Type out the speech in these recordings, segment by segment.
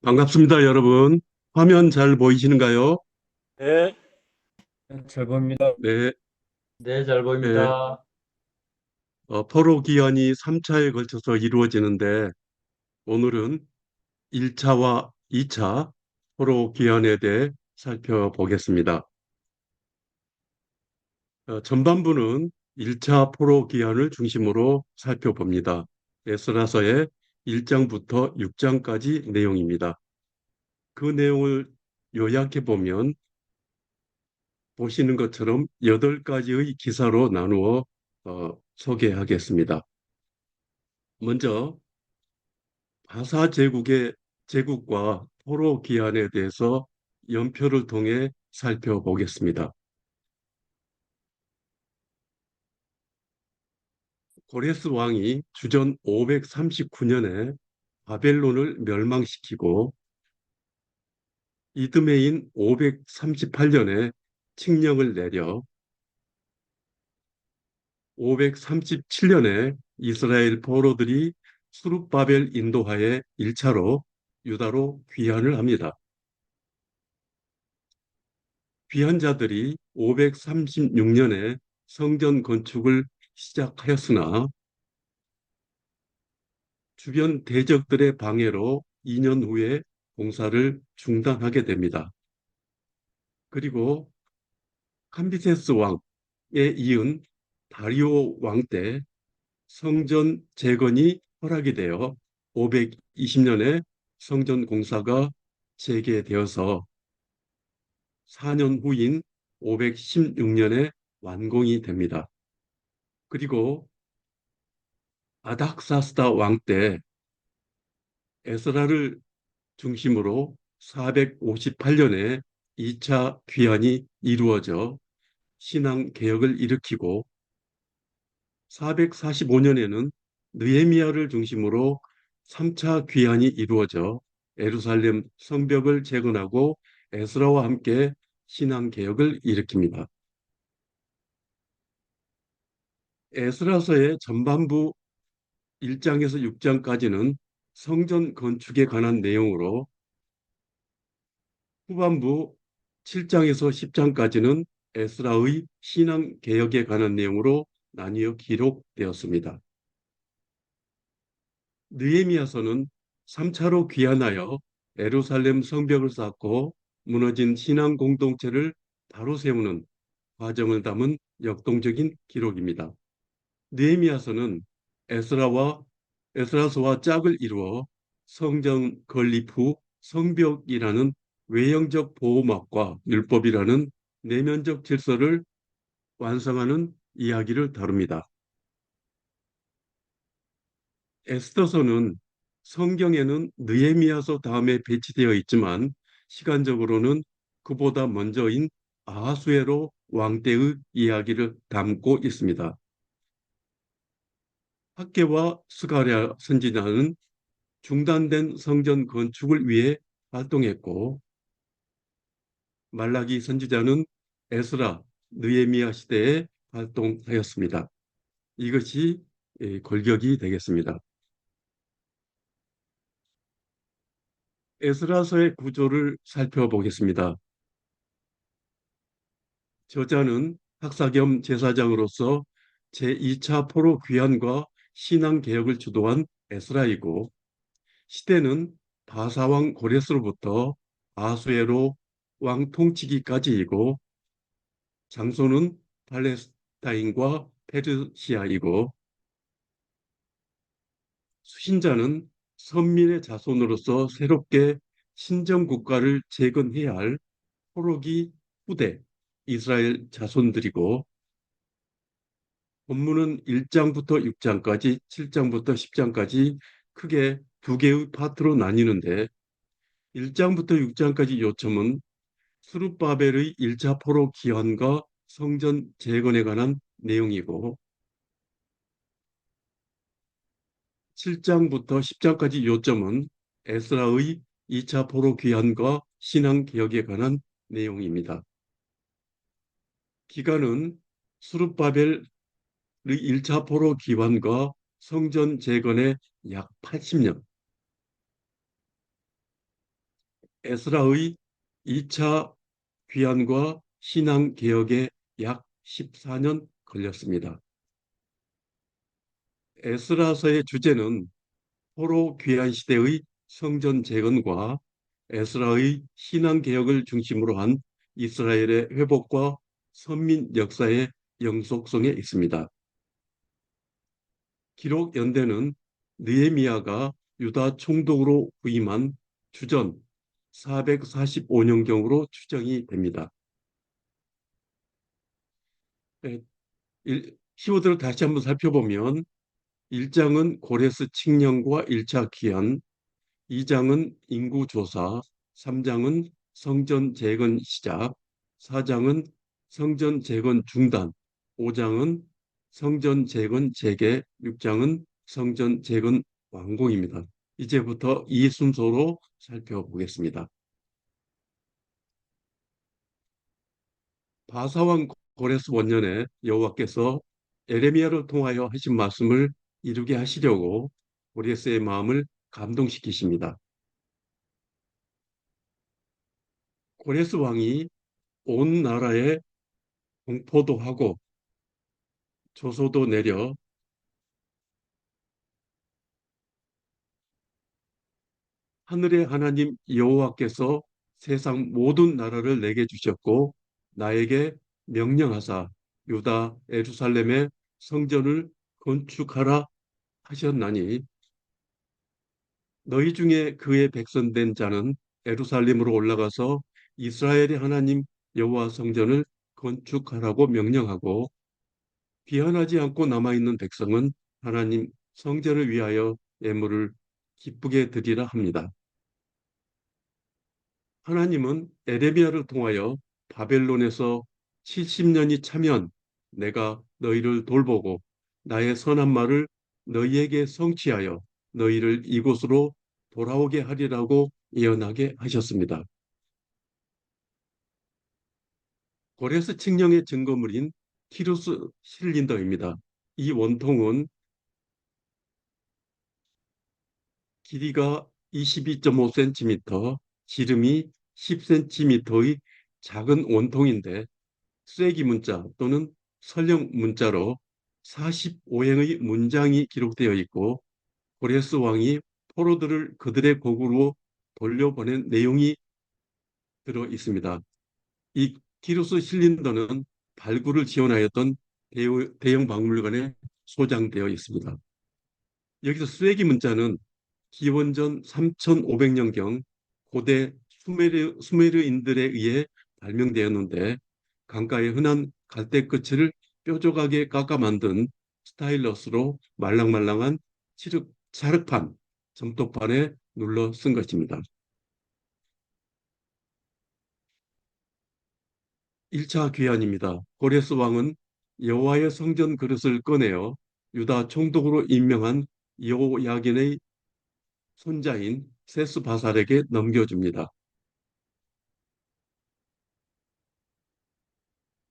반갑습니다, 여러분. 화면 잘 보이시는가요? 네, 잘 보입니다. 네, 네, 잘 예, 보입니다. 포로 기한이 3차에 걸쳐서 이루어지는데 오늘은 1차와 2차 포로 기한에 대해 살펴보겠습니다. 전반부는 1차 포로 기한을 중심으로 살펴봅니다. 에스라서의 1장부터 6장까지 내용입니다. 그 내용을 요약해 보면 보시는 것처럼 8가지의 기사로 나누어 소개하겠습니다. 먼저 바사 제국의 제국과 포로 기한에 대해서 연표를 통해 살펴보겠습니다. 고레스 왕이 주전 539년에 바벨론을 멸망시키고 이드메인 538년에 칙령을 내려 537년에 이스라엘 포로들이 수룹바벨 인도하에 1차로 유다로 귀환을 합니다. 귀환자들이 536년에 성전 건축을 시작하였으나 주변 대적들의 방해로 2년 후에 공사를 중단하게 됩니다. 그리고 캄비세스 왕에 이은 다리오 왕 때 성전 재건이 허락이 되어 520년에 성전 공사가 재개되어서 4년 후인 516년에 완공이 됩니다. 그리고 아닥사스다 왕 때 에스라를 중심으로 458년에 2차 귀환이 이루어져 신앙 개혁을 일으키고 445년에는 느헤미야를 중심으로 3차 귀환이 이루어져 예루살렘 성벽을 재건하고 에스라와 함께 신앙 개혁을 일으킵니다. 에스라서의 전반부 1장에서 6장까지는 성전 건축에 관한 내용으로 후반부 7장에서 10장까지는 에스라의 신앙 개혁에 관한 내용으로 나뉘어 기록되었습니다. 느헤미야서는 3차로 귀환하여 예루살렘 성벽을 쌓고 무너진 신앙 공동체를 바로 세우는 과정을 담은 역동적인 기록입니다. 느헤미야서는 에스라와 에스라서와 짝을 이루어 성전 건립 후 성벽이라는 외형적 보호막과 율법이라는 내면적 질서를 완성하는 이야기를 다룹니다. 에스더서는 성경에는 느헤미야서 다음에 배치되어 있지만 시간적으로는 그보다 먼저인 아하수에로 왕 때의 이야기를 담고 있습니다. 학개와 스가랴 선지자는 중단된 성전 건축을 위해 활동했고 말라기 선지자는 에스라, 느헤미야 시대에 활동하였습니다. 이것이 골격이 되겠습니다. 에스라서의 구조를 살펴보겠습니다. 저자는 학사 겸 제사장으로서 제2차 포로 귀환과 신앙 개혁을 주도한 에스라이고 시대는 바사왕 고레스로부터 아수에로 왕 통치기까지이고 장소는 팔레스타인과 페르시아이고 수신자는 선민의 자손으로서 새롭게 신정국가를 재건해야 할 포로기 후대 이스라엘 자손들이고 본문은 1장부터 6장까지 7장부터 10장까지 크게 두 개의 파트로 나뉘는데 1장부터 6장까지 요점은 스룹바벨의 1차 포로 기환과 성전 재건에 관한 내용이고 7장부터 10장까지 요점은 에스라의 2차 포로 귀환과 신앙 개혁에 관한 내용입니다. 기간은 스룹바벨의 1차 포로 귀환과 성전 재건에 약 80년, 에스라의 2차 귀환과 신앙 개혁에 약 14년 걸렸습니다. 에스라서의 주제는 포로 귀환 시대의 성전 재건과 에스라의 신앙 개혁을 중심으로 한 이스라엘의 회복과 선민 역사의 영속성에 있습니다. 기록 연대는 느헤미야가 유다 총독으로 부임한 주전 445년경으로 추정이 됩니다. 네, 키워드를 다시 한번 살펴보면 1장은 고레스 칙령과 1차 귀환, 2장은 인구 조사, 3장은 성전 재건 시작, 4장은 성전 재건 중단, 5장은 성전 재건 재개, 6장은 성전 재건 완공입니다. 이제부터 이 순서로 살펴보겠습니다. 바사왕 고레스 원년에 여호와께서 에레미야를 통하여 하신 말씀을 이루게 하시려고 고레스의 마음을 감동시키십니다. 고레스 왕이 온 나라에 공포도 하고 조소도 내려 하늘의 하나님 여호와께서 세상 모든 나라를 내게 주셨고 나에게 명령하사 유다 예루살렘의 성전을 건축하라 하셨나니 너희 중에 그의 백성된 자는 예루살렘으로 올라가서 이스라엘의 하나님 여호와 성전을 건축하라고 명령하고 귀환하지 않고 남아있는 백성은 하나님 성전을 위하여 예물을 기쁘게 드리라 합니다. 하나님은 에레미야를 통하여 바벨론에서 70년이 차면 내가 너희를 돌보고 나의 선한 말을 너희에게 성취하여 너희를 이곳으로 돌아오게 하리라고 예언하게 하셨습니다. 고레스 칙령의 증거물인 키루스 실린더입니다. 이 원통은 길이가 22.5cm, 지름이 10cm의 작은 원통인데 쐐기 문자 또는 설령 문자로 45행의 문장이 기록되어 있고 고레스 왕이 포로들을 그들의 고국으로 돌려보낸 내용이 들어 있습니다. 이 키루스 실린더는 발굴을 지원하였던 대형 박물관에 소장되어 있습니다. 여기서 쐐기 문자는 기원전 3500년경 고대 수메르인들에 의해 발명되었는데 강가에 흔한 갈대끝을 뾰족하게 깎아 만든 스타일러스로 말랑말랑한 찰흙판, 점토판에 눌러 쓴 것입니다. 1차 귀환입니다. 고레스 왕은 여호와의 성전 그릇을 꺼내어 유다 총독으로 임명한 여호야긴의 손자인 세스바살에게 넘겨줍니다.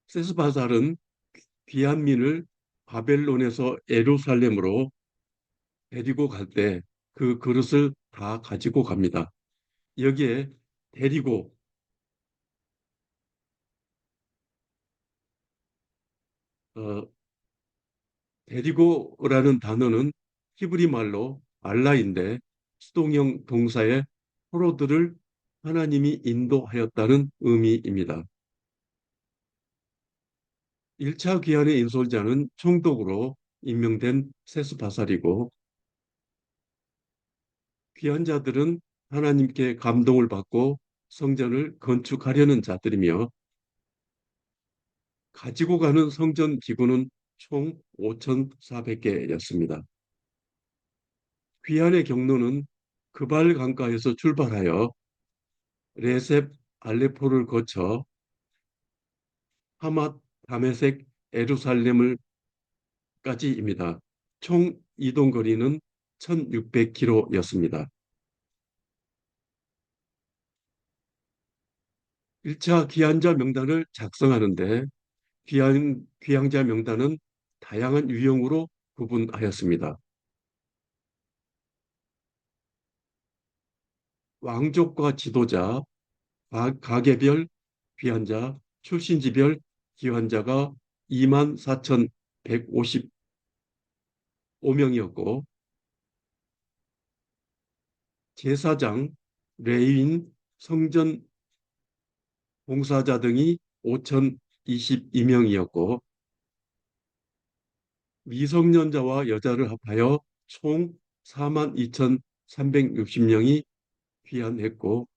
세스바살은 귀환민을 바벨론에서 예루살렘으로 데리고 갈 때 그 그릇을 다 가지고 갑니다. 여기에 데리고 어, 데리고라는 단어는 히브리 말로 알라인데 수동형 동사의 포로들을 하나님이 인도하였다는 의미입니다. 1차 귀환의 인솔자는 총독으로 임명된 세스바살이고 귀환자들은 하나님께 감동을 받고 성전을 건축하려는 자들이며 가지고 가는 성전 기구는 총 5,400개였습니다. 귀환의 경로는 그발 강가에서 출발하여 레셉 알레포를 거쳐 하맛 다메섹 에루살렘을까지입니다. 총 이동 거리는 1,600km였습니다. 1차 귀환자 명단을 작성하는데 귀환자 명단은 다양한 유형으로 구분하였습니다. 왕족과 지도자, 가계별 귀환자, 출신지별 귀환자가 24,155명이었고 제사장, 레위인, 성전 봉사자 등이 5,022명이었고 미성년자와 여자를 합하여 총 42,360명이 귀환했고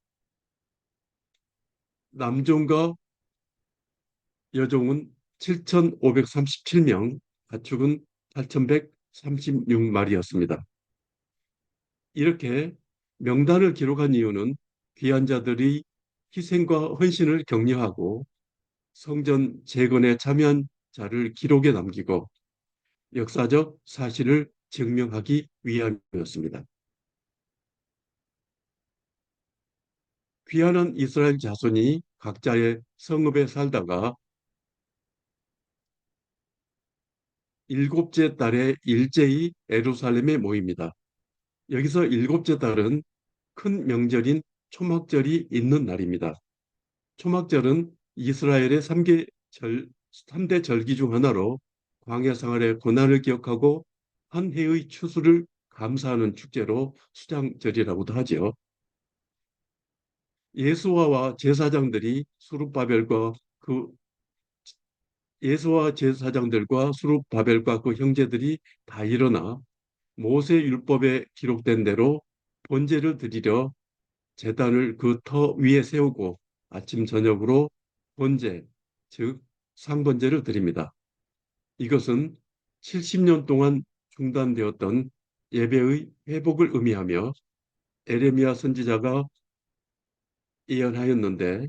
남종과 여종은 7,537명, 가축은 8,136마리였습니다. 이렇게 명단을 기록한 이유는 귀환자들이 희생과 헌신을 격려하고 성전 재건에 참여한 자를 기록에 남기고 역사적 사실을 증명하기 위함이었습니다. 귀환한 이스라엘 자손이 각자의 성읍에 살다가 일곱째 달에 일제히 예루살렘에 모입니다. 여기서 일곱째 달은 큰 명절인 초막절이 있는 날입니다. 초막절은 이스라엘의 3대 절기 중 하나로 광야 생활의 고난을 기억하고 한 해의 추수를 감사하는 축제로 수장절이라고도 하지요. 예수와와 제사장들이 수룹바벨과 그 예수와 제사장들과 수룹바벨과 그 형제들이 다 일어나 모세 율법에 기록된 대로 번제를 드리려 제단을 그 터 위에 세우고 아침 저녁으로 번제, 즉 상번제를 드립니다. 이것은 70년 동안 중단되었던 예배의 회복을 의미하며 에레미야 선지자가 예언하였는데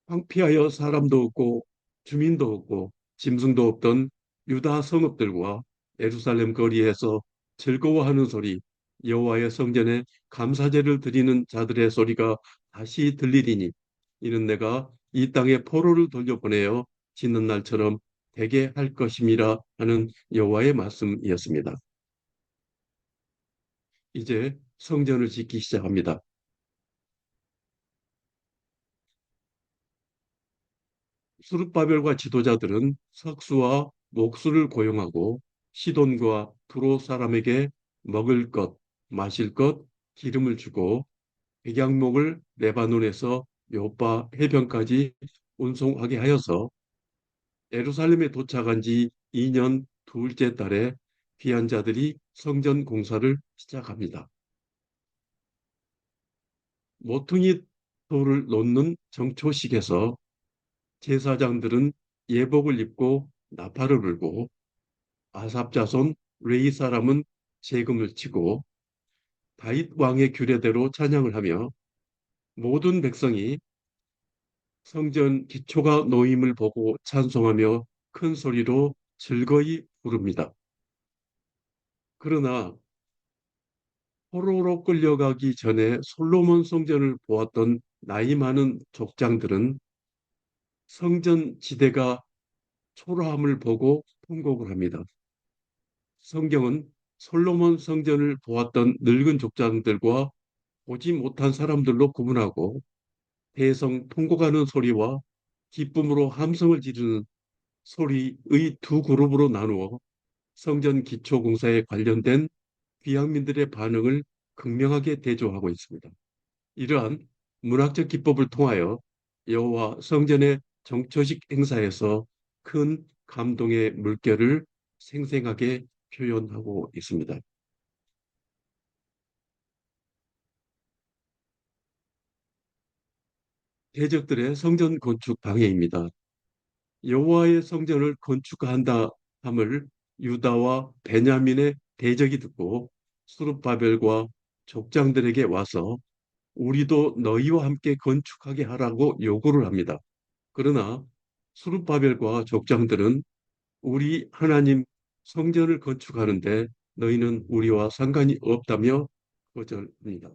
황폐하여 사람도 없고 주민도 없고 짐승도 없던 유다 성읍들과 예루살렘 거리에서 즐거워하는 소리, 여호와의 성전에 감사제를 드리는 자들의 소리가 다시 들리리니 이는 내가 이 땅에 포로를 돌려보내어 짓는 날처럼 되게 할 것임이라 하는 여호와의 말씀이었습니다. 이제 성전을 짓기 시작합니다. 수룹바벨과 지도자들은 석수와 목수를 고용하고 시돈과 두로 사람에게 먹을 것, 마실 것, 기름을 주고 백양목을 레바논에서 요파 해변까지 운송하게 하여서 예루살렘에 도착한 지 2년 둘째 달에 귀한 자들이 성전 공사를 시작합니다. 모퉁이 돌을 놓는 정초식에서 제사장들은 예복을 입고 나팔을 불고 아삽 자손 레위 사람은 재금을 치고 다윗 왕의 규례대로 찬양을 하며 모든 백성이 성전 기초가 놓임을 보고 찬송하며 큰 소리로 즐거이 부릅니다. 그러나 포로로 끌려가기 전에 솔로몬 성전을 보았던 나이 많은 족장들은 성전 지대가 초라함을 보고 통곡을 합니다. 성경은 솔로몬 성전을 보았던 늙은 족장들과 보지 못한 사람들로 구분하고 대성 통곡하는 소리와 기쁨으로 함성을 지르는 소리의 두 그룹으로 나누어 성전 기초 공사에 관련된 귀향민들의 반응을 극명하게 대조하고 있습니다. 이러한 문학적 기법을 통하여 여호와 성전의 정초식 행사에서 큰 감동의 물결을 생생하게 표현하고 있습니다. 대적들의 성전 건축 방해입니다. 여호와의 성전을 건축한다 함을 유다와 베냐민의 대적이 듣고 수룹바벨과 족장들에게 와서 우리도 너희와 함께 건축하게 하라고 요구를 합니다. 그러나 수룹바벨과 족장들은 우리 하나님 성전을 건축하는데 너희는 우리와 상관이 없다며 거절합니다.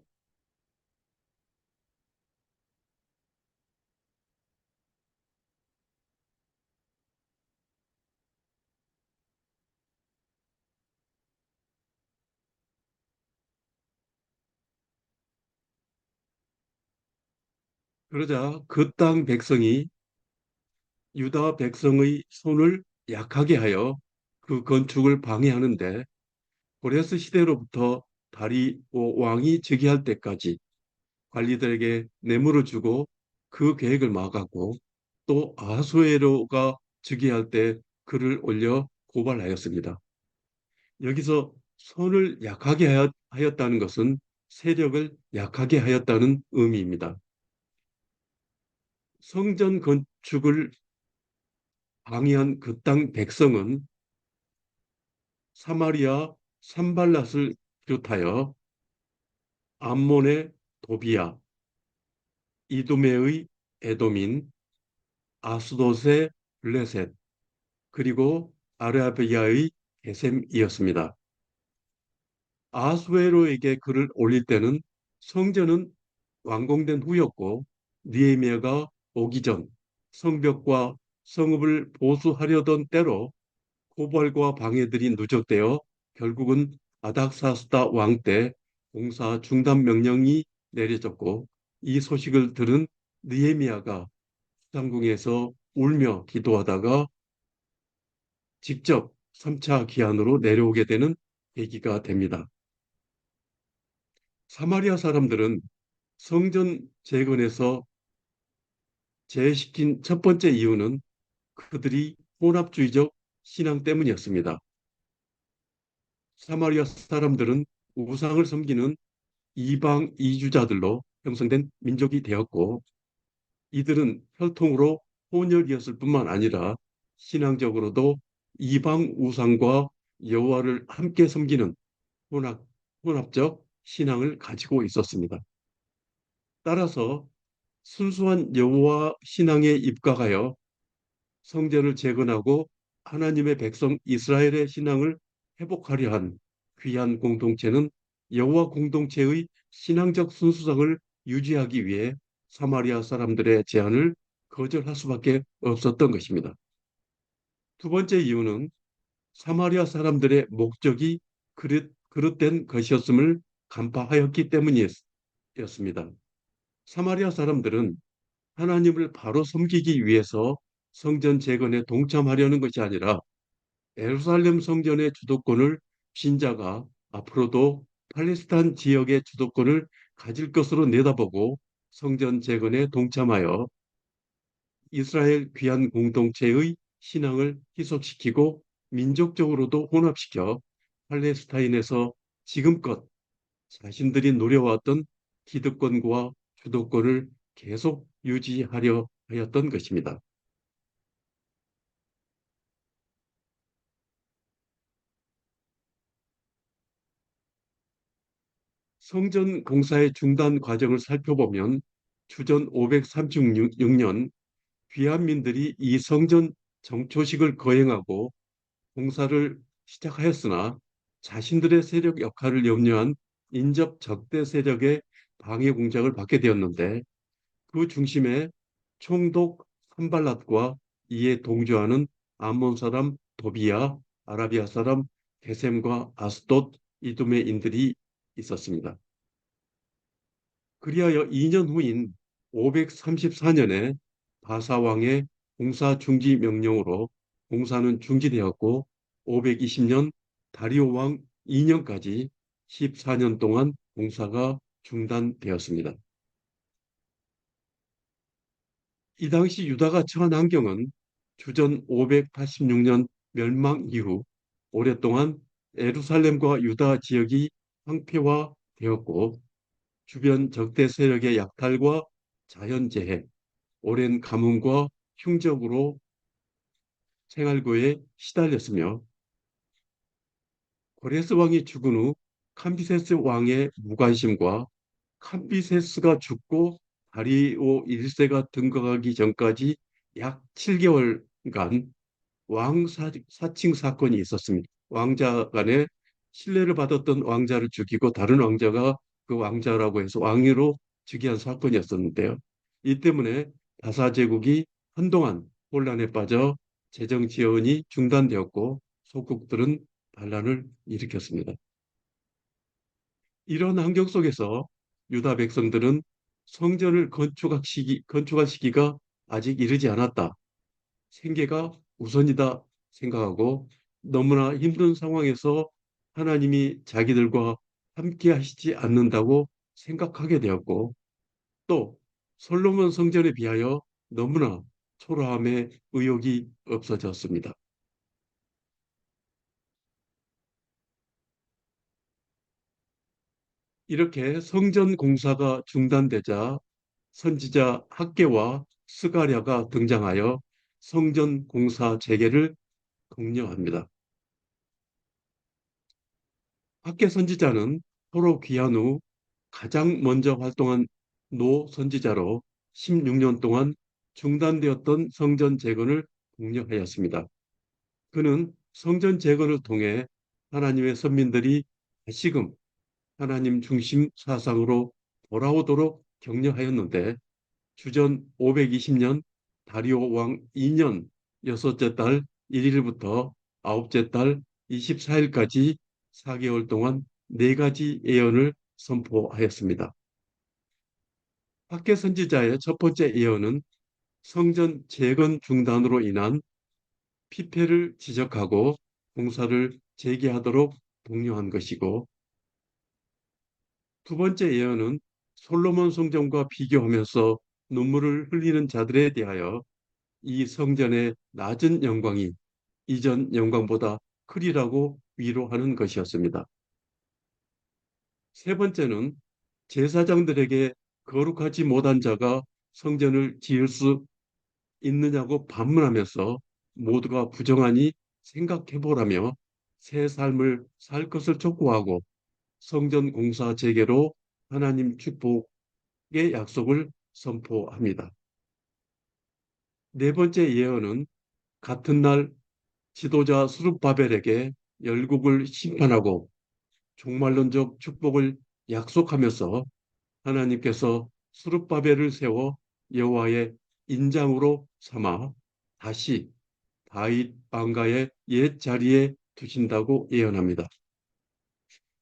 그러자 그 땅 백성이 유다 백성의 손을 약하게 하여 그 건축을 방해하는데 고레스 시대로부터 다리오 왕이 즉위할 때까지 관리들에게 뇌물을 주고 그 계획을 막았고 또 아수에로가 즉위할 때 그를 올려 고발하였습니다. 여기서 손을 약하게 하였다는 것은 세력을 약하게 하였다는 의미입니다. 성전 건축을 방해한 그 땅 백성은 사마리아 산발랏을 비롯하여 암몬의 도비야, 이두메의 에도민, 아스돗의 블레셋, 그리고 아라비아의 게셈이었습니다. 아수에로에게 글을 올릴 때는 성전은 완공된 후였고 느헤미야가 오기 전 성벽과 성읍을 보수하려던 때로 고발과 방해들이 누적되어 결국은 아닥사스다 왕 때 공사 중단 명령이 내려졌고 이 소식을 들은 느헤미야가 수상궁에서 울며 기도하다가 직접 3차 기한으로 내려오게 되는 계기가 됩니다. 사마리아 사람들은 성전 재건에서 제시킨 첫 번째 이유는 그들이 혼합주의적 신앙 때문이었습니다. 사마리아 사람들은 우상을 섬기는 이방 이주자들로 형성된 민족이 되었고 이들은 혈통으로 혼혈이었을 뿐만 아니라 신앙적으로도 이방 우상과 여호와를 함께 섬기는 혼합, 혼합적 신앙을 가지고 있었습니다. 따라서 순수한 여호와 신앙에 입각하여 성전을 재건하고 하나님의 백성 이스라엘의 신앙을 회복하려 한 귀한 공동체는 여호와 공동체의 신앙적 순수성을 유지하기 위해 사마리아 사람들의 제안을 거절할 수밖에 없었던 것입니다. 두 번째 이유는 사마리아 사람들의 목적이 그릇된 것이었음을 간파하였기 때문이었습니다. 사마리아 사람들은 하나님을 바로 섬기기 위해서 성전 재건에 동참하려는 것이 아니라 예루살렘 성전의 주도권을 신자가 앞으로도 팔레스타인 지역의 주도권을 가질 것으로 내다보고 성전 재건에 동참하여 이스라엘 귀한 공동체의 신앙을 희석시키고 민족적으로도 혼합시켜 팔레스타인에서 지금껏 자신들이 누려왔던 기득권과 주도권을 계속 유지하려 하였던 것입니다. 성전 공사의 중단 과정을 살펴보면 주전 536년 귀환민들이 이 성전 정초식을 거행하고 공사를 시작하였으나 자신들의 세력 역할을 염려한 인접 적대 세력의 방해 공작을 받게 되었는데 그 중심에 총독 산발랏과 이에 동조하는 암몬 사람 도비야, 아라비아 사람 게셈과 아스돗, 이두메인들이 있었습니다. 그리하여 2년 후인 534년에 바사 왕의 공사 중지 명령으로 공사는 중지되었고 520년 다리오 왕 2년까지 14년 동안 공사가 중단되었습니다. 이 당시 유다가 처한 환경은 주전 586년 멸망 이후 오랫동안 예루살렘과 유다 지역이 황폐화되었고 주변 적대 세력의 약탈과 자연재해, 오랜 가뭄과 흉적으로 생활고에 시달렸으며 고레스 왕이 죽은 후 캄비세스 왕의 무관심과 캄비세스가 죽고 다리오 1세가 등극하기 전까지 약 7개월간 왕 사칭 사건이 있었습니다. 왕자 간에 신뢰를 받았던 왕자를 죽이고 다른 왕자가 그 왕자라고 해서 왕위로 즉위한 사건이었었는데요. 이 때문에 다사 제국이 한동안 혼란에 빠져 재정 지원이 중단되었고 소국들은 반란을 일으켰습니다. 이런 환경 속에서 유다 백성들은 성전을 건축할 시기가 아직 이르지 않았다. 생계가 우선이다 생각하고 너무나 힘든 상황에서 하나님이 자기들과 함께 하시지 않는다고 생각하게 되었고 또 솔로몬 성전에 비하여 너무나 초라함에 의욕이 없어졌습니다. 이렇게 성전 공사가 중단되자 선지자 학개와 스가랴가 등장하여 성전 공사 재개를 독려합니다. 학개 선지자는 서로 귀한 후 가장 먼저 활동한 노 선지자로 16년 동안 중단되었던 성전 재건을 독려하였습니다. 그는 성전 재건을 통해 하나님의 선민들이 다시금 하나님 중심 사상으로 돌아오도록 격려하였는데 주전 520년 다리오 왕 2년 여섯째 달 1일부터 아홉째 달 24일까지 4개월 동안 네 가지 예언을 선포하였습니다. 학계 선지자의 첫 번째 예언은 성전 재건 중단으로 인한 피폐를 지적하고 공사를 재개하도록 독려한 것이고 두 번째 예언은 솔로몬 성전과 비교하면서 눈물을 흘리는 자들에 대하여 이 성전의 낮은 영광이 이전 영광보다 크리라고 위로하는 것이었습니다. 세 번째는 제사장들에게 거룩하지 못한 자가 성전을 지을 수 있느냐고 반문하면서 모두가 부정하니 생각해보라며 새 삶을 살 것을 촉구하고 성전 공사 재개로 하나님 축복의 약속을 선포합니다. 네 번째 예언은 같은 날 지도자 스룹바벨에게 열국을 심판하고 종말론적 축복을 약속하면서 하나님께서 스룹바벨을 세워 여호와의 인장으로 삼아 다시 다윗 왕가의 옛 자리에 두신다고 예언합니다.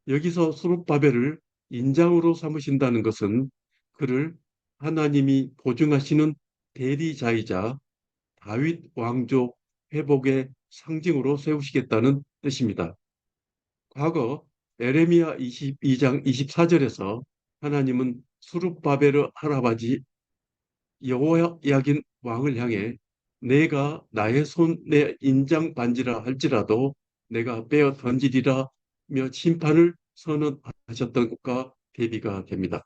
여기서 스룹바벨을 인장으로 삼으신다는 것은 그를 하나님이 보증하시는 대리자이자 다윗 왕조 회복의 상징으로 세우시겠다는 뜻입니다. 과거 에레미야 22장 24절에서 하나님은 수룹바벨의 할아버지 여호야긴 왕을 향해 내가 나의 손에 인장 반지라 할지라도 내가 빼어 던지리라며 심판을 선언하셨던 것과 대비가 됩니다.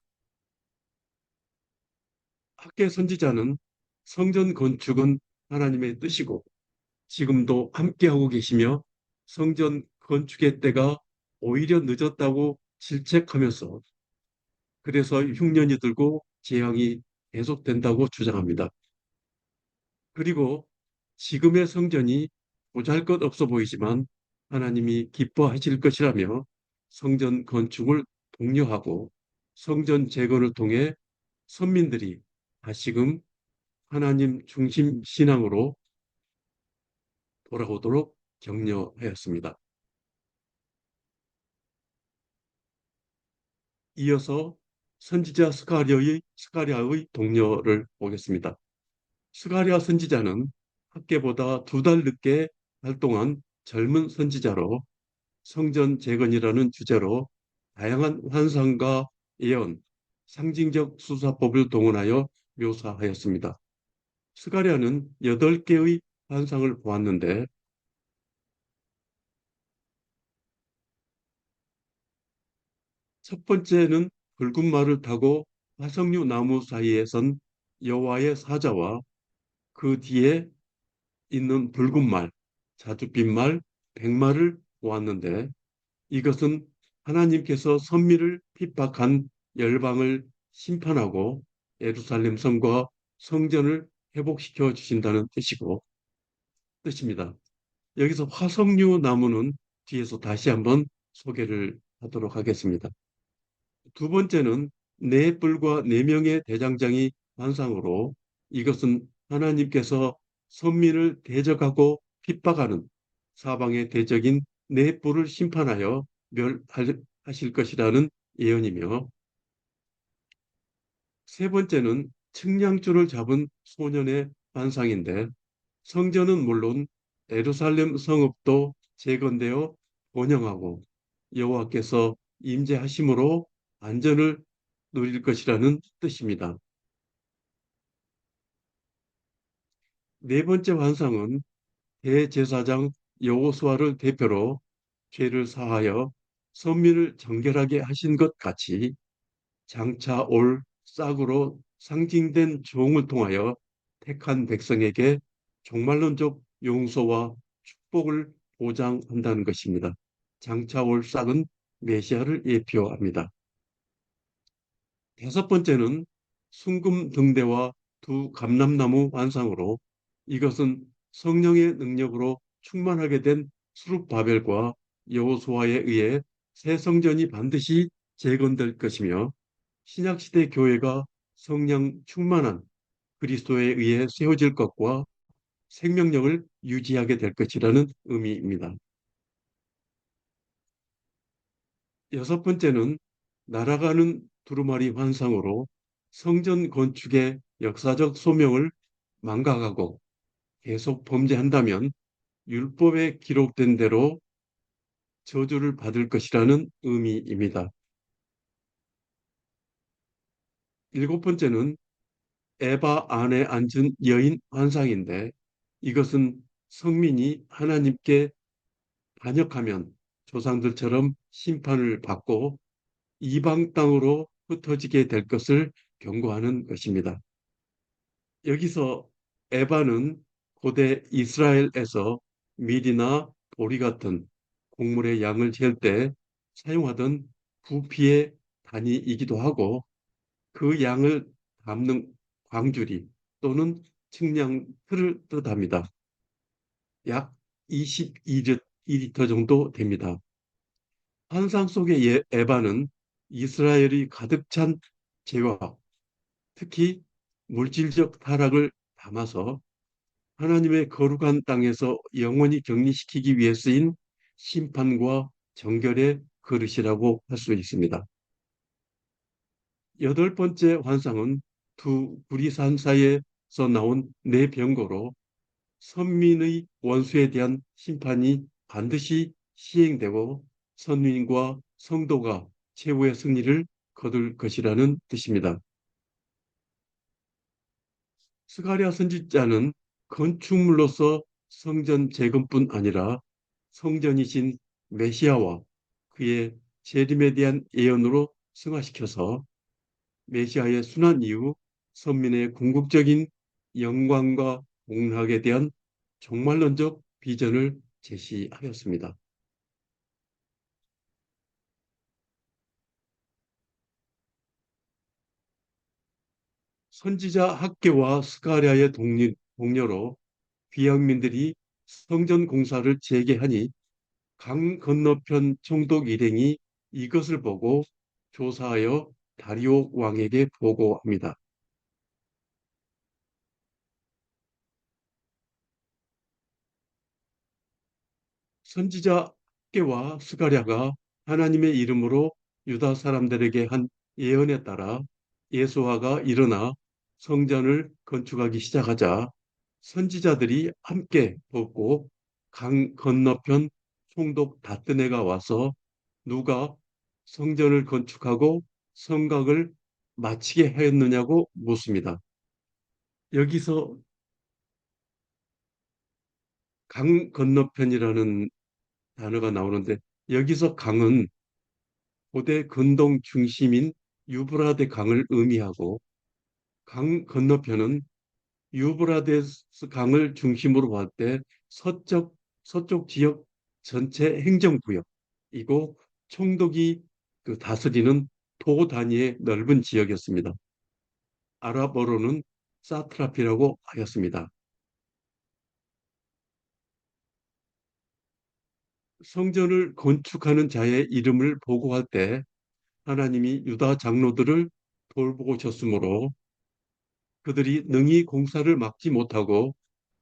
학계 선지자는 성전 건축은 하나님의 뜻이고 지금도 함께하고 계시며 성전 건축의 때가 오히려 늦었다고 질책하면서 그래서 흉년이 들고 재앙이 계속된다고 주장합니다. 그리고 지금의 성전이 보잘것없어 보이지만 하나님이 기뻐하실 것이라며 성전 건축을 독려하고 성전 재건을 통해 선민들이 다시금 하나님 중심 신앙으로 돌아오도록 격려하였습니다. 이어서 선지자 스가랴의 동료를 보겠습니다. 스가랴 선지자는 학계보다 두 달 늦게 활동한 젊은 선지자로 성전 재건이라는 주제로 다양한 환상과 예언, 상징적 수사법을 동원하여 묘사하였습니다. 스가랴는 8개의 환상을 보았는데 첫 번째는 붉은 말을 타고 화석류 나무 사이에 선 여호와의 사자와 그 뒤에 있는 붉은 말, 자줏빛 말, 백말을 보았는데 이것은 하나님께서 선민을 핍박한 열방을 심판하고 예루살렘 성과 성전을 회복시켜 주신다는 뜻입니다. 여기서 화석류 나무는 뒤에서 다시 한번 소개를 하도록 하겠습니다. 두 번째는 네 뿔과 네 명의 대장장이 환상으로 이것은 하나님께서 선민을 대적하고 핍박하는 사방의 대적인 네 뿔을 심판하여 멸하실 것이라는 예언이며 세 번째는 측량줄을 잡은 소년의 환상인데 성전은 물론 예루살렘 성읍도 재건되어 번영하고 여호와께서 임재하심으로 안전을 누릴 것이라는 뜻입니다. 네 번째 환상은 대제사장 여호수아를 대표로 죄를 사하여 선민을 정결하게 하신 것 같이 장차 올 싹으로 상징된 종을 통하여 택한 백성에게 종말론적 용서와 축복을 보장한다는 것입니다. 장차 올 싹은 메시아를 예표합니다. 다섯 번째는 순금 등대와 두 감람나무 완상으로 이것은 성령의 능력으로 충만하게 된 수룹바벨과 여호수아에 의해 새 성전이 반드시 재건될 것이며 신약시대 교회가 성령 충만한 그리스도에 의해 세워질 것과 생명력을 유지하게 될 것이라는 의미입니다. 여섯 번째는 날아가는 두루마리 환상으로 성전 건축의 역사적 소명을 망각하고 계속 범죄한다면 율법에 기록된 대로 저주를 받을 것이라는 의미입니다. 일곱 번째는 에바 안에 앉은 여인 환상인데 이것은 성민이 하나님께 반역하면 조상들처럼 심판을 받고 이방 땅으로 흩어지게 될 것을 경고하는 것입니다. 여기서 에바는 고대 이스라엘에서 밀이나 보리 같은 곡물의 양을 잴 때 사용하던 부피의 단위이기도 하고 그 양을 담는 광주리 또는 측량틀을 뜻합니다. 약 22리터 정도 됩니다. 환상 속의 에바는 이스라엘이 가득 찬 죄와 특히 물질적 타락을 담아서 하나님의 거룩한 땅에서 영원히 격리시키기 위해 쓰인 심판과 정결의 그릇이라고 할 수 있습니다. 여덟 번째 환상은 두 구리산 사이에서 나온 네 병거로 선민의 원수에 대한 심판이 반드시 시행되고 선민과 성도가 최후의 승리를 거둘 것이라는 뜻입니다. 스가랴 선지자는 건축물로서 성전 재건뿐 아니라 성전이신 메시아와 그의 재림에 대한 예언으로 승화시켜서 메시아의 순환 이후 선민의 궁극적인 영광과 공락에 대한 종말론적 비전을 제시하였습니다. 선지자 학계와 스가랴의 동료로 비영민들이 성전 공사를 재개하니 강 건너편 총독 일행이 이것을 보고 조사하여 다리오 왕에게 보고합니다. 선지자 학계와 스가랴가 하나님의 이름으로 유다 사람들에게 한 예언에 따라 예수아가 일어나 성전을 건축하기 시작하자 선지자들이 함께 돕고 강 건너편 총독 다뜨네가 와서 누가 성전을 건축하고 성곽을 마치게 하였느냐고 묻습니다. 여기서 강 건너편이라는 단어가 나오는데 여기서 강은 고대 근동 중심인 유브라데 강을 의미하고 강 건너편은 유브라데스 강을 중심으로 볼 때 서쪽 지역 전체 행정구역이고 총독이 그 다스리는 도 단위의 넓은 지역이었습니다. 아랍어로는 사트라피라고 하였습니다. 성전을 건축하는 자의 이름을 보고할 때 하나님이 유다 장로들을 돌보셨으므로 그들이 능히 공사를 막지 못하고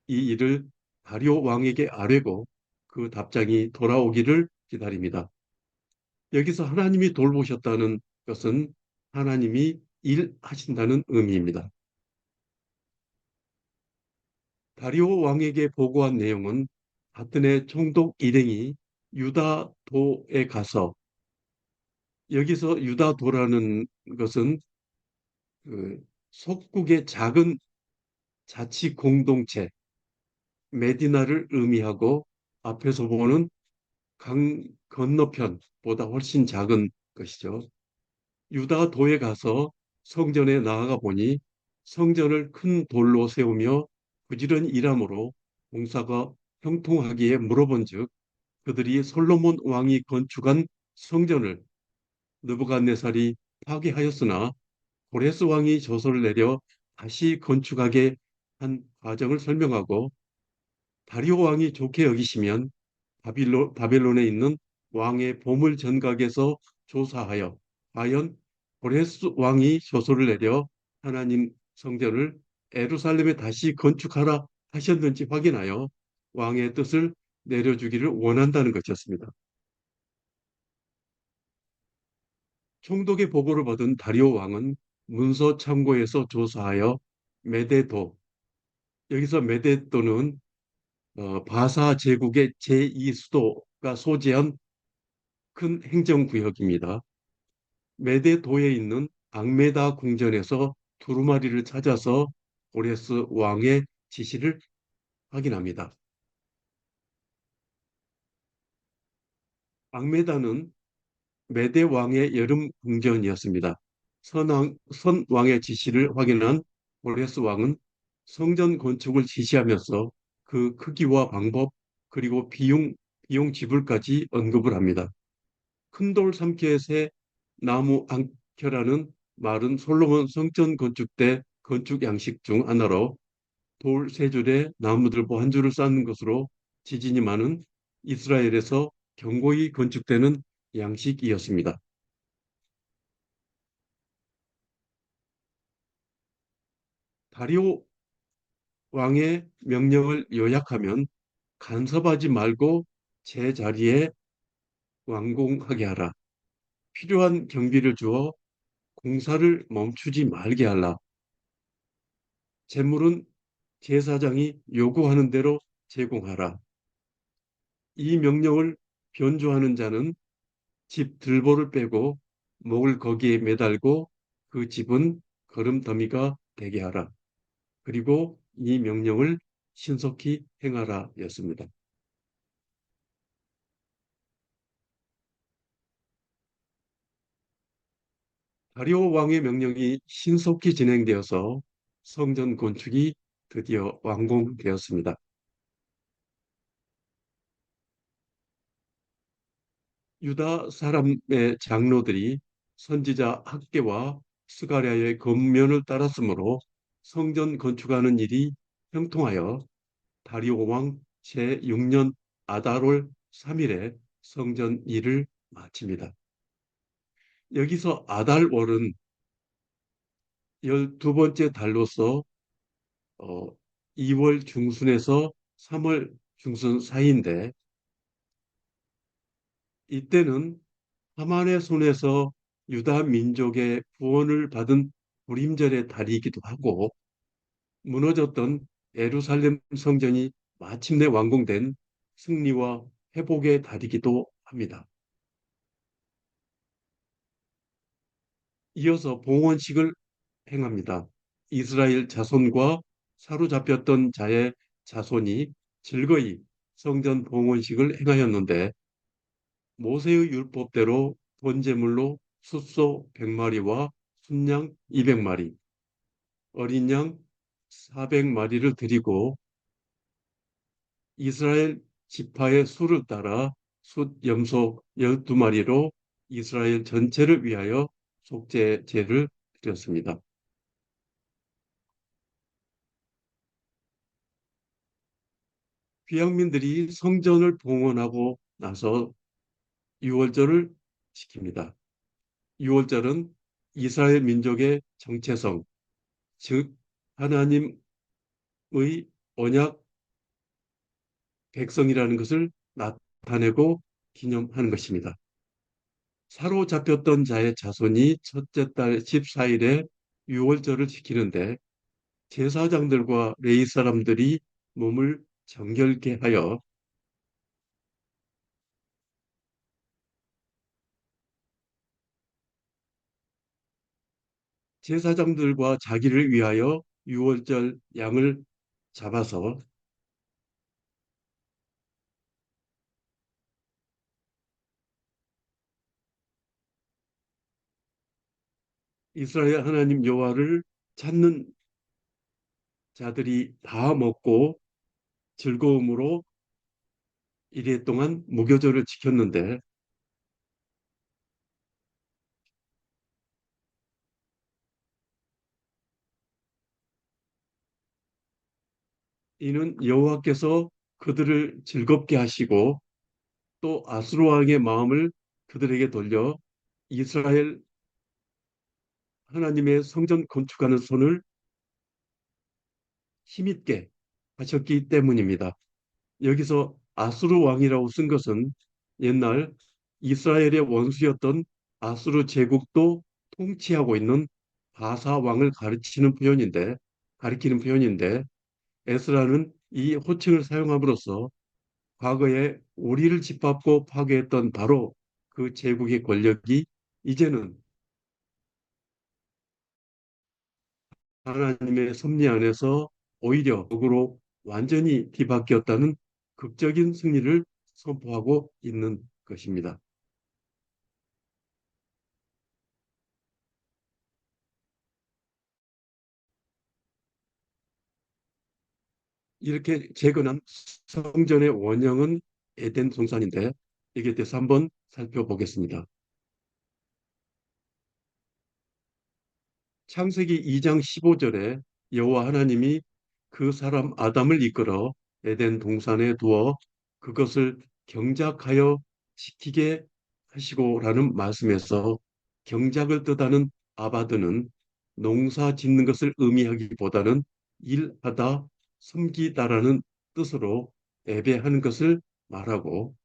이 일을 다리오 왕에게 아뢰고 그 답장이 돌아오기를 기다립니다. 여기서 하나님이 돌보셨다는 것은 하나님이 일하신다는 의미입니다. 다리오 왕에게 보고한 내용은 아테네 총독 일행이 유다도에 가서, 여기서 유다도라는 것은 그 속국의 작은 자치 공동체 메디나를 의미하고, 앞에서 보는 강 건너편보다 훨씬 작은 것이죠. 유다도에 가서 성전에 나아가 보니 성전을 큰 돌로 세우며 부지런히 일함으로 공사가 형통하기에 물어본즉, 그들이 솔로몬 왕이 건축한 성전을 느부갓네살이 파괴하였으나 고레스 왕이 조서를 내려 다시 건축하게 한 과정을 설명하고, 다리오 왕이 좋게 여기시면 바벨론에 있는 왕의 보물 전각에서 조사하여 과연 고레스 왕이 조서를 내려 하나님 성전을 예루살렘에 다시 건축하라 하셨는지 확인하여 왕의 뜻을 내려주기를 원한다는 것이었습니다. 총독의 보고를 받은 다리오 왕은 문서 창고에서 조사하여 메데도, 여기서 메데도는 바사 제국의 제2수도가 소재한 큰 행정구역입니다. 메데도에 있는 앙메다 궁전에서 두루마리를 찾아서 고레스 왕의 지시를 확인합니다. 앙메다는 메데 왕의 여름 궁전이었습니다. 선 왕의 지시를 확인한 고레스 왕은 성전 건축을 지시하면서 그 크기와 방법, 그리고 비용 지불까지 언급을 합니다. 큰돌 삼켓의 나무 앙켜라는 말은 솔로몬 성전 건축 때 건축 양식 중 하나로, 돌 세 줄에 나무들보 한 줄을 쌓는 것으로 지진이 많은 이스라엘에서 견고히 건축되는 양식이었습니다. 다리오 왕의 명령을 요약하면, 간섭하지 말고 제자리에 완공하게 하라. 필요한 경비를 주어 공사를 멈추지 말게 하라. 재물은 제사장이 요구하는 대로 제공하라. 이 명령을 변조하는 자는 집 들보를 빼고 목을 거기에 매달고 그 집은 거름더미가 되게 하라. 그리고 이 명령을 신속히 행하라 였습니다. 다리오 왕의 명령이 신속히 진행되어서 성전 건축이 드디어 완공되었습니다. 유다 사람의 장로들이 선지자 학계와 스가랴의 권면을 따랐으므로 성전 건축하는 일이 형통하여 다리오 왕 제6년 아달월 3일에 성전 일을 마칩니다. 여기서 아달월은 12번째 달로서 어, 2월 중순에서 3월 중순 사이인데, 이때는 하만의 손에서 유다 민족의 구원을 받은 불임절의 달이기도 하고, 무너졌던 예루살렘 성전이 마침내 완공된 승리와 회복의 달이기도 합니다. 이어서 봉헌식을 행합니다. 이스라엘 자손과 사로잡혔던 자의 자손이 즐거이 성전 봉헌식을 행하였는데, 모세의 율법대로 번제물로 숫소 100마리와 순양 200마리, 어린 양 400마리를 드리고, 이스라엘 지파의 수를 따라 숫 염소 12마리로 이스라엘 전체를 위하여 속죄제를 드렸습니다. 귀양민들이 성전을 봉헌하고 나서 유월절을 지킵니다. 유월절은 이스라엘 민족의 정체성, 즉 하나님의 언약 백성이라는 것을 나타내고 기념하는 것입니다. 사로잡혔던 자의 자손이 첫째 달 14일에 유월절을 지키는데 제사장들과 레위 사람들이 몸을 정결케 하여 제사장들과 자기를 위하여 유월절 양을 잡아서 이스라엘 하나님 여호와를 찾는 자들이 다 먹고 즐거움으로 이래 동안 무교절을 지켰는데 이는 여호와께서 그들을 즐겁게 하시고 또 아수르 왕의 마음을 그들에게 돌려 이스라엘 하나님의 성전 건축하는 손을 힘있게 하셨기 때문입니다. 여기서 아수르 왕이라고 쓴 것은 옛날 이스라엘의 원수였던 아수르 제국도 통치하고 있는 바사 왕을 가리키는 표현인데 에스라는 이 호칭을 사용함으로써 과거에 우리를 짓밟고 파괴했던 바로 그 제국의 권력이 이제는 하나님의 섭리 안에서 오히려 적으로 완전히 뒤바뀌었다는 극적인 승리를 선포하고 있는 것입니다. 이렇게 재건한 성전의 원형은 에덴 동산인데 이에 대해서 한번 살펴보겠습니다. 창세기 2장 15절에 여호와 하나님이 그 사람 아담을 이끌어 에덴 동산에 두어 그것을 경작하여 지키게 하시고라는 말씀에서 경작을 뜻하는 아바드는 농사 짓는 것을 의미하기보다는 일하다, 섬기다라는 뜻으로 예배하는 것을 말하고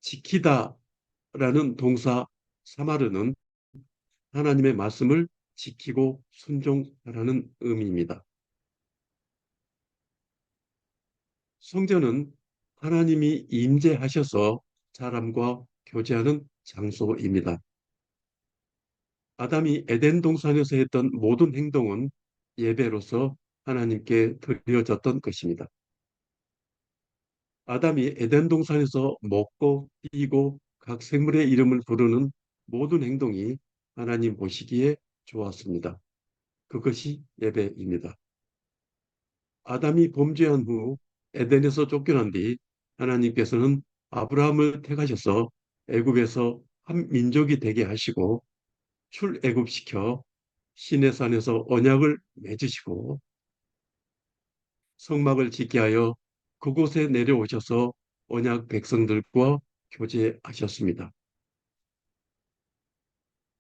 지키다라는 동사 사마르는 하나님의 말씀을 지키고 순종하라는 의미입니다. 성전은 하나님이 임재하셔서 사람과 교제하는 장소입니다. 아담이 에덴 동산에서 했던 모든 행동은 예배로서 하나님께 드려졌던 것입니다. 아담이 에덴 동산에서 먹고 뛰고 각 생물의 이름을 부르는 모든 행동이 하나님 보시기에 좋았습니다. 그것이 예배입니다. 아담이 범죄한 후 에덴에서 쫓겨난 뒤 하나님께서는 아브라함을 택하셔서 애굽에서 한 민족이 되게 하시고 출애굽시켜 시내산에서 언약을 맺으시고 성막을 짓게 하여 그곳에 내려오셔서 언약 백성들과 교제하셨습니다.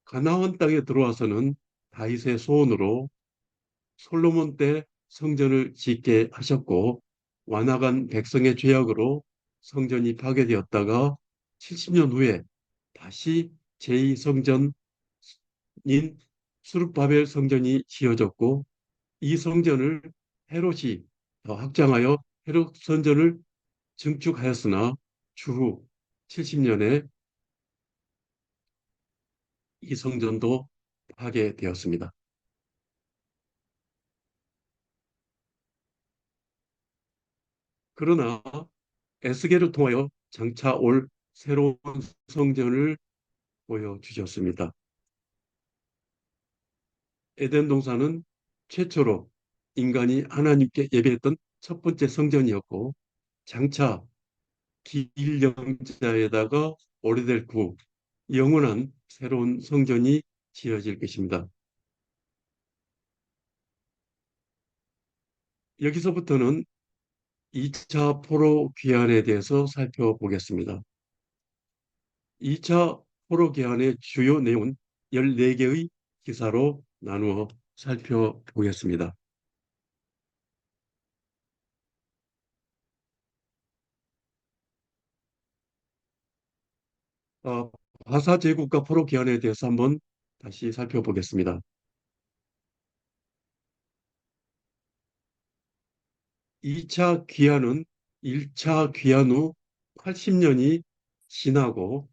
가나안 땅에 들어와서는 다윗의 소원으로 솔로몬 때 성전을 짓게 하셨고 완악한 백성의 죄악으로 성전이 파괴되었다가 70년 후에 다시 제2성전인 수룹바벨 성전이 지어졌고 이 성전을 헤롯이 더 확장하여 헤롯 성전을 증축하였으나 추후 70년에 이 성전도 파괴되었습니다. 그러나 에스겔을 통하여 장차 올 새로운 성전을 보여주셨습니다. 에덴 동산은 최초로 인간이 하나님께 예배했던 첫 번째 성전이었고 장차 길영자에다가 오래될 후 영원한 새로운 성전이 지어질 것입니다. 여기서부터는 2차 포로 귀환에 대해서 살펴보겠습니다. 2차 포로 귀환의 주요 내용은 14개의 기사로 나누어 살펴보겠습니다. 어, 바사 제국과 포로 귀환에 대해서 한번 다시 살펴보겠습니다. 2차 귀환은 1차 귀환 후 80년이 지나고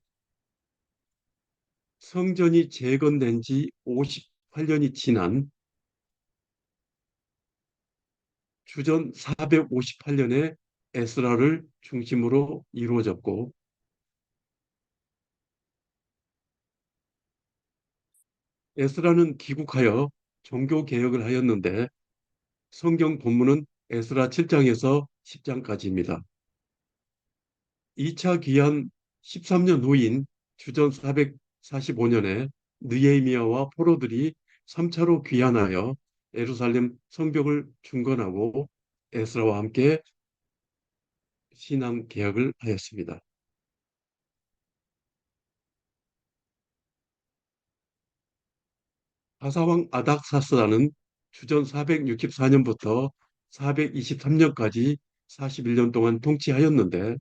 성전이 재건된 지 58년이 지난 주전 458년에 에스라를 중심으로 이루어졌고 에스라는 귀국하여 종교 개혁을 하였는데 성경 본문은 에스라 7장에서 10장까지입니다. 2차 기한 13년 후인 주전 445년에 느헤미야와 포로들이 3차로 귀환하여 예루살렘 성벽을 중건하고 에스라와 함께 신앙 개혁을 하였습니다. 바사왕 아닥사스다는 주전 464년부터 423년까지 41년 동안 통치하였는데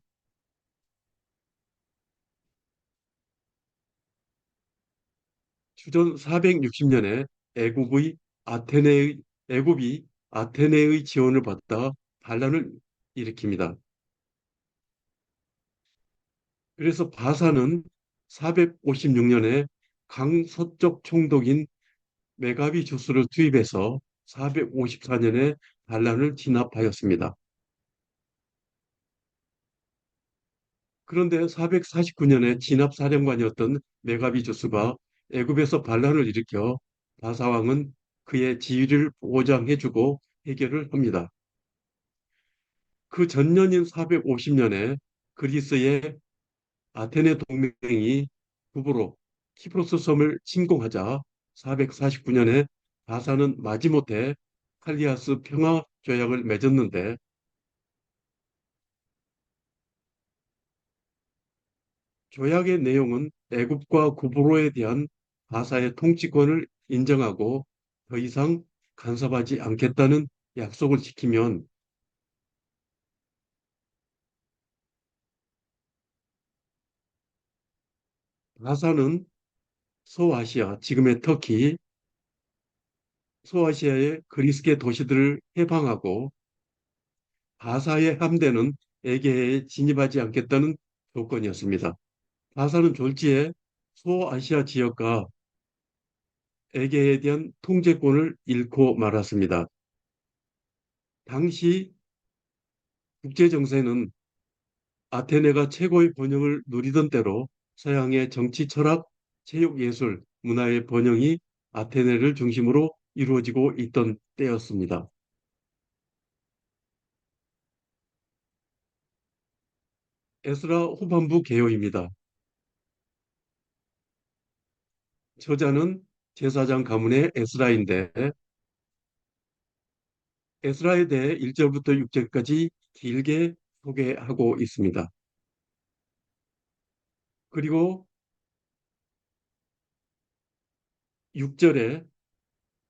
주전 460년에 애굽의 애굽이 아테네의 지원을 받다 반란을 일으킵니다. 그래서 바사는 456년에 강서쪽 총독인 메가비 주스를 투입해서 454년에 반란을 진압하였습니다. 그런데 449년에 진압사령관이었던 메가비 주스가 애굽에서 반란을 일으켜 바사왕은 그의 지위를 보장해주고 해결을 합니다. 그 전년인 450년에 그리스의 아테네 동맹이 부부로 키프로스 섬을 침공하자 449년에 바사는 마지못해 칼리아스 평화 조약을 맺었는데 조약의 내용은 애굽과 구브로에 대한 바사의 통치권을 인정하고 더 이상 간섭하지 않겠다는 약속을 지키면 바사는 소아시아, 지금의 터키, 소아시아의 그리스계 도시들을 해방하고 바사의 함대는 에게해에 진입하지 않겠다는 조건이었습니다. 바사는 졸지에 소아시아 지역과 에게해에 대한 통제권을 잃고 말았습니다. 당시 국제 정세는 아테네가 최고의 번영을 누리던 때로 서양의 정치, 철학, 체육, 예술, 문화의 번영이 아테네를 중심으로 이루어지고 있던 때였습니다. 에스라 후반부 개요입니다. 저자는 제사장 가문의 에스라인데 에스라에 대해 1절부터 6절까지 길게 소개하고 있습니다. 그리고 6절에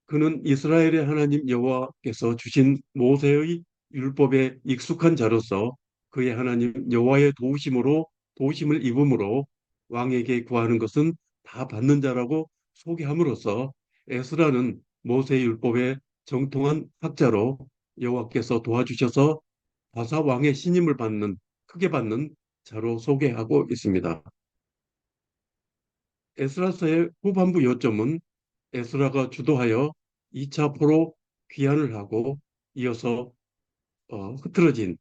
그는 이스라엘의 하나님 여호와께서 주신 모세의 율법에 익숙한 자로서 그의 하나님 여호와의 도우심을 입음으로 왕에게 구하는 것은 다 받는 자라고 소개함으로써 에스라는 모세의 율법에 정통한 학자로 여호와께서 도와주셔서 바사 왕의 신임을 크게 받는 자로 소개하고 있습니다. 에스라서의 후반부 요점은 에스라가 주도하여 2차 포로 귀환을 하고 이어서 흐트러진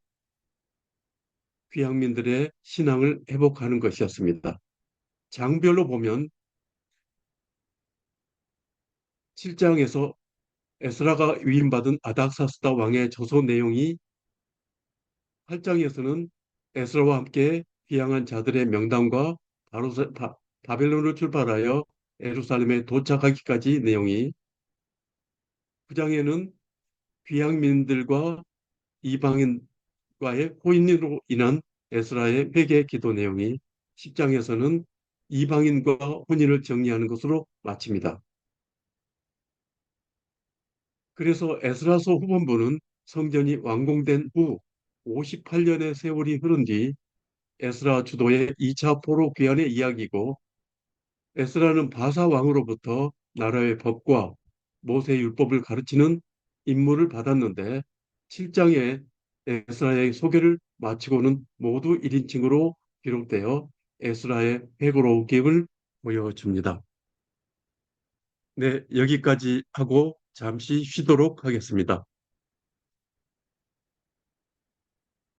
귀향민들의 신앙을 회복하는 것이었습니다. 장별로 보면 7장에서 에스라가 위임받은 아닥사스다 왕의 저서 내용이 8장에서는 에스라와 함께 귀향한 자들의 명단과 바벨론을 출발하여 예루살렘에 도착하기까지 내용이 9장에는 귀향민들과 이방인과의 호인으로 인한 에스라의 회개 기도 내용이 10장에서는 이방인과 혼인을 정리하는 것으로 마칩니다. 그래서 에스라서 후반부는 성전이 완공된 후 58년의 세월이 흐른 뒤 에스라 주도의 2차 포로 귀환의 이야기고 에스라는 바사 왕으로부터 나라의 법과 모세 율법을 가르치는 임무를 받았는데 7장에 에스라의 소개를 마치고는 모두 1인칭으로 기록되어 에스라의 회고록임을 보여줍니다. 네, 여기까지 하고 잠시 쉬도록 하겠습니다.